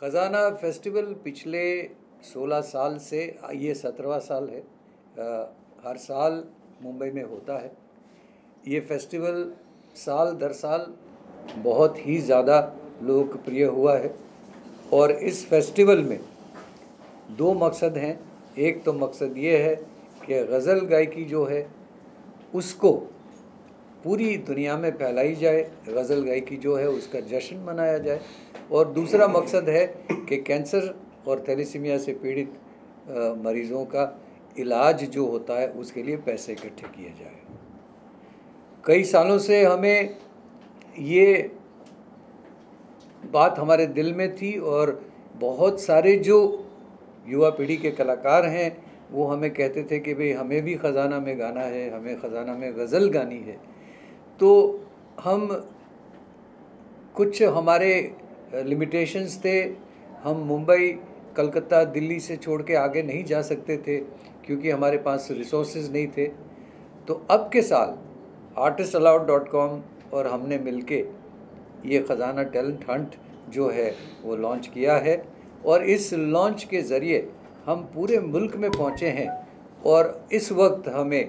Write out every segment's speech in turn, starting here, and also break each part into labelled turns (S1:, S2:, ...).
S1: खजाना फेस्टिवल पिछले 16 साल से ये 17वां साल है। हर साल मुंबई में होता है। ये फेस्टिवल साल दर साल बहुत ही ज़्यादा लोकप्रिय हुआ है और इस फेस्टिवल में दो मकसद हैं। एक तो मकसद ये है कि गज़ल गायकी जो है उसको पूरी दुनिया में फैलाई जाए, गज़ल गायकी जो है उसका जश्न मनाया जाए, और दूसरा मकसद है कि कैंसर और थैलेसीमिया से पीड़ित मरीज़ों का इलाज जो होता है उसके लिए पैसे इकट्ठे किए जाए। कई सालों से हमें ये बात हमारे दिल में थी और बहुत सारे जो युवा पीढ़ी के कलाकार हैं वो हमें कहते थे कि भाई हमें भी ख़जाना में गाना है, हमें ख़जाना में गज़ल गानी है। तो हम कुछ हमारे लिमिटेशंस थे, हम मुंबई, कलकत्ता, दिल्ली से छोड़ के आगे नहीं जा सकते थे क्योंकि हमारे पास रिसोर्सेज नहीं थे। तो अब के साल artistallowed.com और हमने मिलके ये ख़जाना टैलेंट हंट जो है वो लॉन्च किया है और इस लॉन्च के ज़रिए हम पूरे मुल्क में पहुँचे हैं। और इस वक्त हमें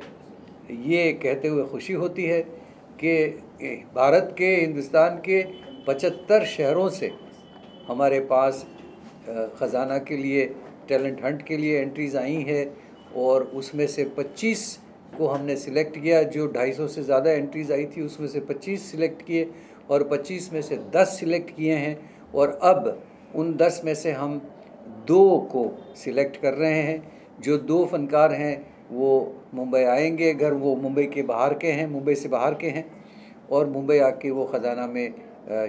S1: ये कहते हुए खुशी होती है कि भारत के, हिंदुस्तान के 75 शहरों से हमारे पास ख़जाना के लिए, टैलेंट हंट के लिए एंट्रीज़ आई हैं और उसमें से 25 को हमने सिलेक्ट किया। जो 250 से ज़्यादा एंट्रीज़ आई थी उसमें से 25 सिलेक्ट किए और 25 में से 10 सिलेक्ट किए हैं और अब उन 10 में से हम 2 को सिलेक्ट कर रहे हैं। जो 2 फ़नकार हैं वो मुंबई आएंगे, अगर वो मुंबई के बाहर के हैं, मुंबई से बाहर के हैं, और मुंबई आके वो ख़जाना में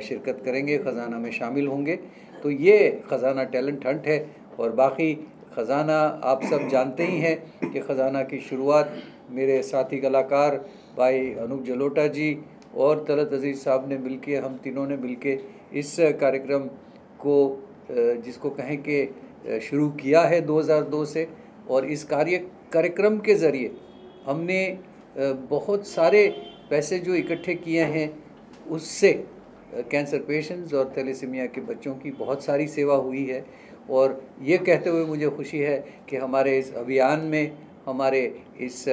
S1: शिरकत करेंगे, ख़जाना में शामिल होंगे। तो ये ख़जाना टैलेंट हंट है। और बाकी ख़जाना आप सब जानते ही हैं कि ख़जाना की शुरुआत मेरे साथी कलाकार भाई अनूप जलोटा जी और तलत अज़ीज़ साहब ने मिलके, हम तीनों ने मिलके इस कार्यक्रम को जिसको कहें कि शुरू किया है 2002 से। और इस कार्यक्रम के ज़रिए हमने बहुत सारे पैसे जो इकट्ठे किए हैं उससे कैंसर पेशेंट्स और थैलेसीमिया के बच्चों की बहुत सारी सेवा हुई है। और ये कहते हुए मुझे खुशी है कि हमारे इस अभियान में, हमारे इस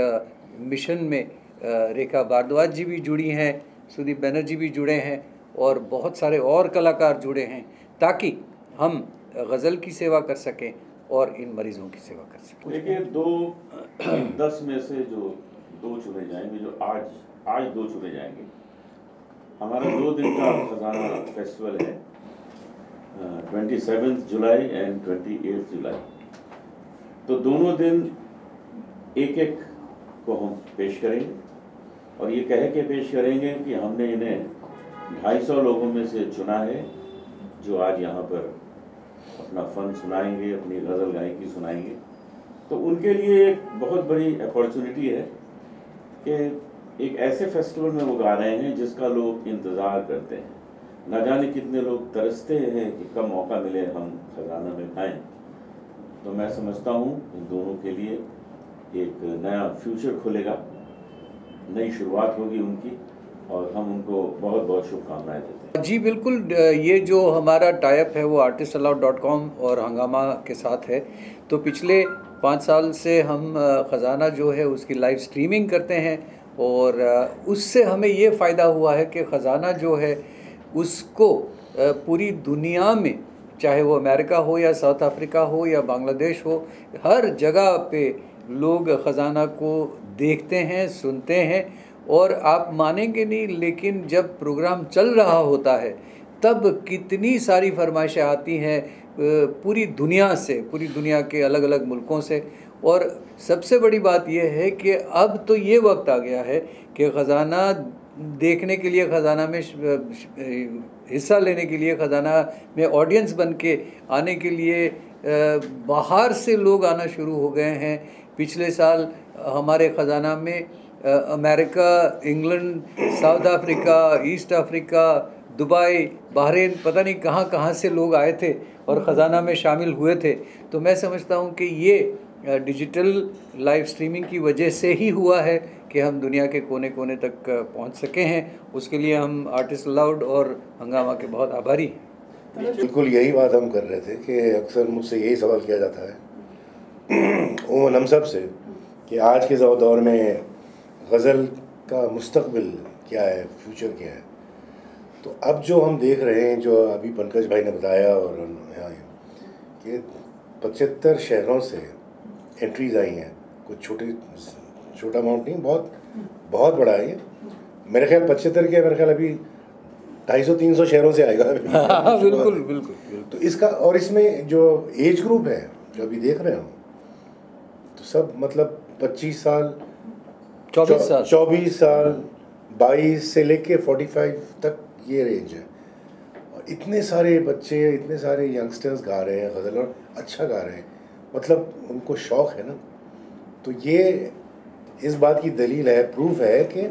S1: मिशन में रेखा भारद्वाज जी भी जुड़ी हैं, सुदीप बनर्जी भी जुड़े हैं और बहुत सारे और कलाकार जुड़े हैं ताकि हम गज़ल की सेवा कर सकें और इन मरीज़ों की सेवा कर सकें।
S2: देखिए, 10 में से जो 2 चुने जाएंगे, जो आज 2 चुने जाएंगे। हमारा 2 दिन का खजाना फेस्टिवल है, 27 जुलाई एंड 28 जुलाई। तो दोनों दिन एक को हम पेश करेंगे और ये कह के पेश करेंगे कि हमने इन्हें 250 लोगों में से चुना है जो आज यहाँ पर अपना फ़न सुनाएंगे, अपनी गज़ल गायकी सुनाएंगे। तो उनके लिए एक बहुत बड़ी अपॉर्चुनिटी है कि एक ऐसे फेस्टिवल में वो गा रहे हैं जिसका लोग इंतज़ार करते हैं। ना जाने कितने लोग तरसते हैं कि कब मौका मिले हम ख़जाना में गाएं। तो मैं समझता हूँ इन दोनों के लिए एक नया फ्यूचर खुलेगा, नई शुरुआत होगी उनकी, और हम उनको बहुत बहुत शुभकामनाएं देते हैं।
S1: जी बिल्कुल, ये जो हमारा टाइप है वो artistallowed.com और हंगामा के साथ है। तो पिछले 5 साल से हम ख़जाना जो है उसकी लाइव स्ट्रीमिंग करते हैं और उससे हमें ये फ़ायदा हुआ है कि ख़जाना जो है उसको पूरी दुनिया में, चाहे वो अमेरिका हो या साउथ अफ्रीका हो या बांग्लादेश हो, हर जगह पे लोग ख़जाना को देखते हैं, सुनते हैं। और आप मानेंगे नहीं, लेकिन जब प्रोग्राम चल रहा होता है तब कितनी सारी फरमाइशें आती हैं पूरी दुनिया से, पूरी दुनिया के अलग अलग मुल्कों से। और सबसे बड़ी बात यह है कि अब तो ये वक्त आ गया है कि ख़जाना देखने के लिए, ख़जाना में हिस्सा लेने के लिए, ख़जाना में ऑडियंस बन के आने के लिए बाहर से लोग आना शुरू हो गए हैं। पिछले साल हमारे ख़जाना में America, England, south Africa, east Africa, Dubai, Bahrain, पता नहीं कहाँ कहाँ से लोग आए थे और ख़जाना में शामिल हुए थे। तो मैं समझता हूँ कि ये डिजिटल लाइव स्ट्रीमिंग की वजह से ही हुआ है कि हम दुनिया के कोने कोने तक पहुँच सके हैं। उसके लिए हम आर्टिस्ट अलाउड और हंगामा के बहुत आभारी हैं।
S3: बिल्कुल यही बात हम कर रहे थे कि अक्सर मुझसे यही सवाल किया जाता है उमूमन हम सब से कि आज के दौर में गज़ल का मुस्तकबिल क्या है, फ्यूचर क्या है। तो अब जो हम देख रहे हैं, जो अभी पंकज भाई ने बताया और यहाँ कि 75 शहरों से एंट्रीज आई हैं। कुछ छोटा अमाउंट नहीं, बहुत बड़ा है ये। मेरे ख्याल 75 के मेरे ख्याल अभी 250-300 शहरों से आएगा।
S1: बिल्कुल।
S3: तो इसका और इसमें जो एज ग्रुप है जो अभी देख रहे हो, तो सब मतलब 25 साल 24 साल 22 से लेके 45 तक ये रेंज है। और इतने सारे बच्चे, इतने सारे यंगस्टर्स गा रहे हैं गज़ल और अच्छा गा रहे हैं, मतलब उनको शौक़ है ना। तो ये इस बात की दलील है, प्रूफ है कि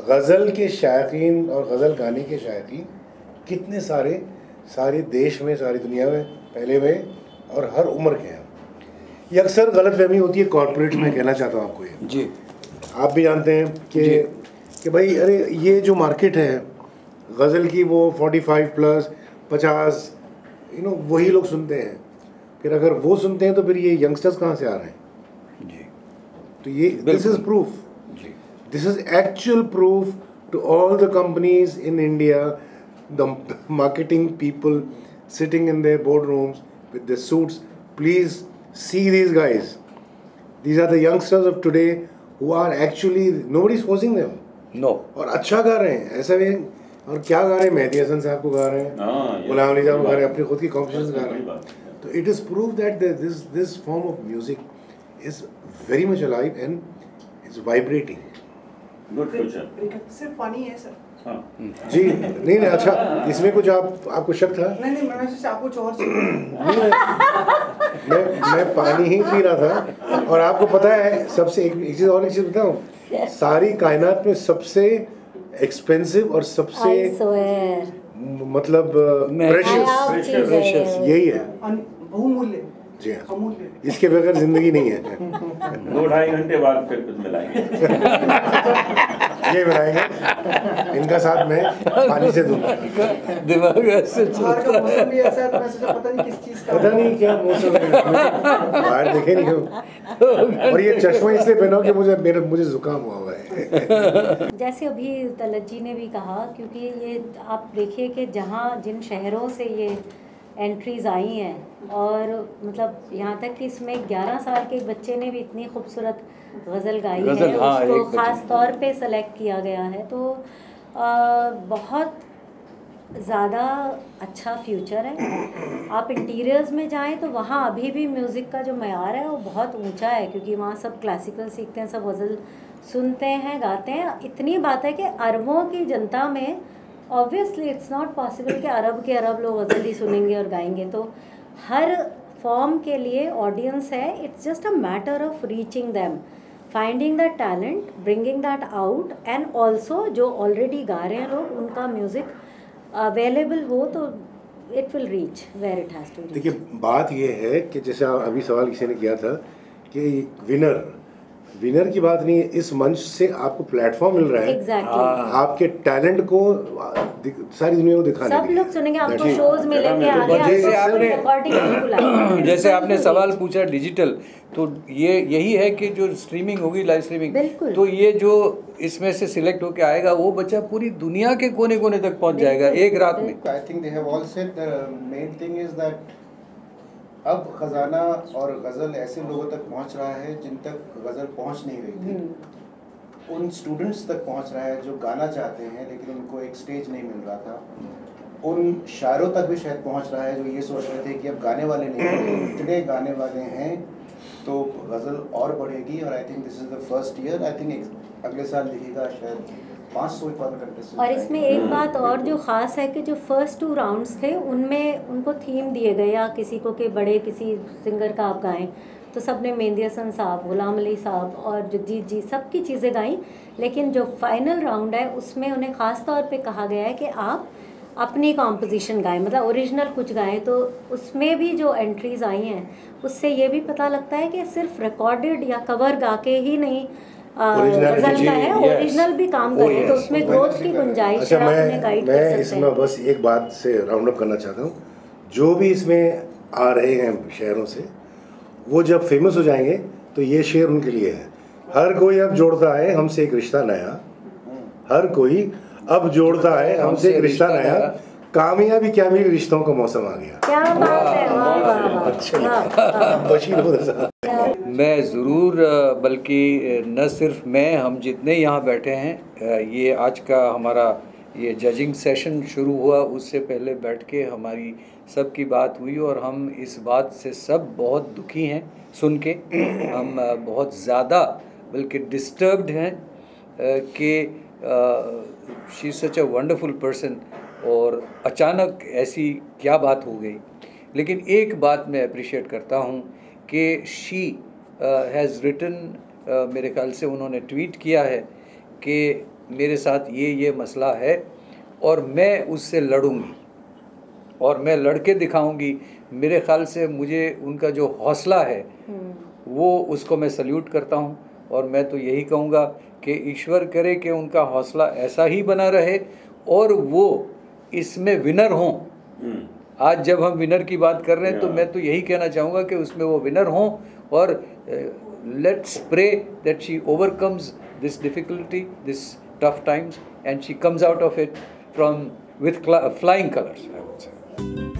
S3: गज़ल के शायकीन और गज़ल गाने के शायकीन कितने सारे देश में, सारी दुनिया में पहले में और हर उम्र के हैं। ये अक्सर गलतफहमी होती है कॉर्पोरेट में, कहना चाहता हूँ आपको ये
S1: जी।
S3: आप भी जानते हैं कि भाई अरे ये जो मार्केट है गज़ल की वो 45 प्लस 50 वही लोग सुनते हैं। फिर अगर वो सुनते हैं तो फिर ये यंगस्टर्स कहाँ से आ रहे हैं
S1: जी।
S3: तो ये this is proof, this is actual proof to all the companies in India, the marketing people sitting in their board rooms with the suits. Please see these guys. These are the youngsters of today who are actually nobody is forcing them.
S1: No.
S3: और अच्छा गा रहे हैं, ऐसा भी। और क्या गा रहे हैं, मेहदी हसन साहब को गा रहे हैं, गुलाम अली साहब को गा रहे हैं, अपनी खुद की कॉम्पिटिशन्स गा रहे हैं। तो it is proof that this form of music is very much alive and is vibrating.
S2: Good future.
S4: सिर्फ पानी है सर।
S3: जी नहीं अच्छा, इसमें कुछ आपको शक था?
S4: नहीं मैं सोचा आपको कुछ और
S3: मैं पानी ही पी रहा था। और आपको पता है सबसे एक चीज़ बताऊँ, सारी कायनात में सबसे एक्सपेंसिव और सबसे मतलब प्रेशियस यही है,
S4: बहुमूल्य।
S3: जी हाँ, इसके बगैर जिंदगी नहीं है।
S2: 2-2.5 घंटे बाद फिर कुछ मिलाएंगे।
S3: ये मिलाएंगे, इनका साथ मैं पानी से दूंगा।
S1: दिमाग ऐसे चलता है।
S3: पता नहीं क्या मौसम है, बाहर देखे नहीं हो। और ये चश्मा इसलिए पहनो कि मुझे जुकाम हुआ है।
S5: जैसे अभी तलत जी ने भी कहा, क्योंकि ये आप देखिए कि जिन शहरों से ये एंट्रीज़ आई हैं, और मतलब यहाँ तक कि इसमें 11 साल के बच्चे ने भी इतनी खूबसूरत गज़ल गाई है, उसको ख़ास तौर पे सेलेक्ट किया गया है। तो बहुत ज़्यादा अच्छा फ्यूचर है। आप इंटीरियर्स में जाएं तो वहाँ अभी भी म्यूज़िक का जो मयार है वो बहुत ऊंचा है, क्योंकि वहाँ सब क्लासिकल सीखते हैं, सब गज़ल सुनते हैं, गाते हैं। इतनी बात है कि अरबों की जनता में ऑब्वियसली इट्स नॉट पॉसिबल कि अरब के अरब लोग गज़ल ही सुनेंगे और गाएंगे। तो हर फॉर्म के लिए ऑडियंस है। It's just a matter of reaching them, finding that talent, bringing that out, and also जो ऑलरेडी गा रहे हैं लोग, उनका म्यूज़िक अवेलेबल हो तो it will reach where it has to reach.
S3: देखिए बात ये है कि जैसे अभी सवाल किसी ने किया था कि विनर की बात नहीं है, इस मंच से आपको प्लेटफॉर्म मिल रहा है।
S5: Exactly.
S3: आपके टैलेंट को सारी दुनिया को दिखाने
S5: सब लोग सुनेंगे, आपको शोज मिलेंगे आगे।
S1: जैसे आपने सवाल पूछा डिजिटल, तो ये यही है कि जो स्ट्रीमिंग होगी, लाइव स्ट्रीमिंग, तो ये जो इसमें से सिलेक्ट होके आएगा वो बच्चा पूरी दुनिया के कोने कोने तक पहुंच जाएगा एक रात में।
S6: I think they have all said the main thing is that अब खजाना और गज़ल ऐसे लोगों तक पहुंच रहा है जिन तक गज़ल पहुंच नहीं रही थी। उन स्टूडेंट्स तक पहुंच रहा है जो गाना चाहते हैं लेकिन उनको एक स्टेज नहीं मिल रहा था। उन शायरों तक भी शायद पहुंच रहा है जो ये सोच रहे थे कि अब गाने वाले नहीं हैं, इतने गाने वाले हैं तो गज़ल और बढ़ेगी। और I think this is the first year, I think अगले साल दिखेगा शायद 500 कॉन्टेस्ट।
S5: और इसमें एक बात और जो ख़ास है कि जो फर्स्ट 2 राउंड्स थे उनमें उनको थीम दिए गए, या किसी को कि बड़े किसी सिंगर का आप गाएं, तो सब ने मेहदी हसन साहब, गुलाम अली साहब और जगजीत जी सबकी चीज़ें गाई। लेकिन जो फाइनल राउंड है उसमें उन्हें ख़ास तौर पे कहा गया है कि आप अपनी कॉम्पोजिशन गाएं, मतलब ओरिजिनल कुछ गाएं। तो उसमें भी जो एंट्रीज़ आई हैं उससे ये भी पता लगता है कि सिर्फ रिकॉर्डेड या कवर गा के ही नहीं गज़ल का है, ओरिजिनल भी काम करें, तो उसमें ग्रोथ की गुंजाइश है।
S3: मैं इसमें बस एक बात से राउंड अप करना चाहता हूँ जो भी इसमें आ रहे हैं शहरों से, वो जब फेमस हो जाएंगे तो ये शेर उनके लिए है। हर कोई अब जोड़ता है हमसे एक रिश्ता नया, हर कोई अब जोड़ता है हमसे एक रिश्ता नया, कामयाबी क्या मिली रिश्तों का मौसम आ गया।
S5: क्या बात है, वाह वाह वाह।
S3: अच्छा बशीर अहमद साहब।
S1: मैं ज़रूर, बल्कि न सिर्फ मैं, हम जितने यहाँ बैठे हैं, ये आज का हमारा ये जजिंग सेशन शुरू हुआ उससे पहले बैठ के हमारी सब की बात हुई और हम इस बात से सब बहुत दुखी हैं सुन के। हम बहुत ज़्यादा बल्कि डिस्टर्ब्ड हैं कि she is such a wonderful person और अचानक ऐसी क्या बात हो गई। लेकिन एक बात मैं अप्रिशिएट करता हूँ कि शी हैज़ रिटन, मेरे ख्याल से उन्होंने ट्वीट किया है कि मेरे साथ ये मसला है और मैं उससे लड़ूंगी और मैं लड़के दिखाऊंगी। मेरे ख्याल से मुझे उनका जो हौसला है वो, उसको मैं सल्यूट करता हूँ और मैं तो यही कहूँगा कि ईश्वर करे कि उनका हौसला ऐसा ही बना रहे और वो इसमें विनर हों। आज जब हम विनर की बात कर रहे हैं तो मैं तो यही कहना चाहूँगा कि उसमें वो विनर हों और let's pray that she overcomes this difficulty, this tough times, and she comes out of it with flying colors, I would say.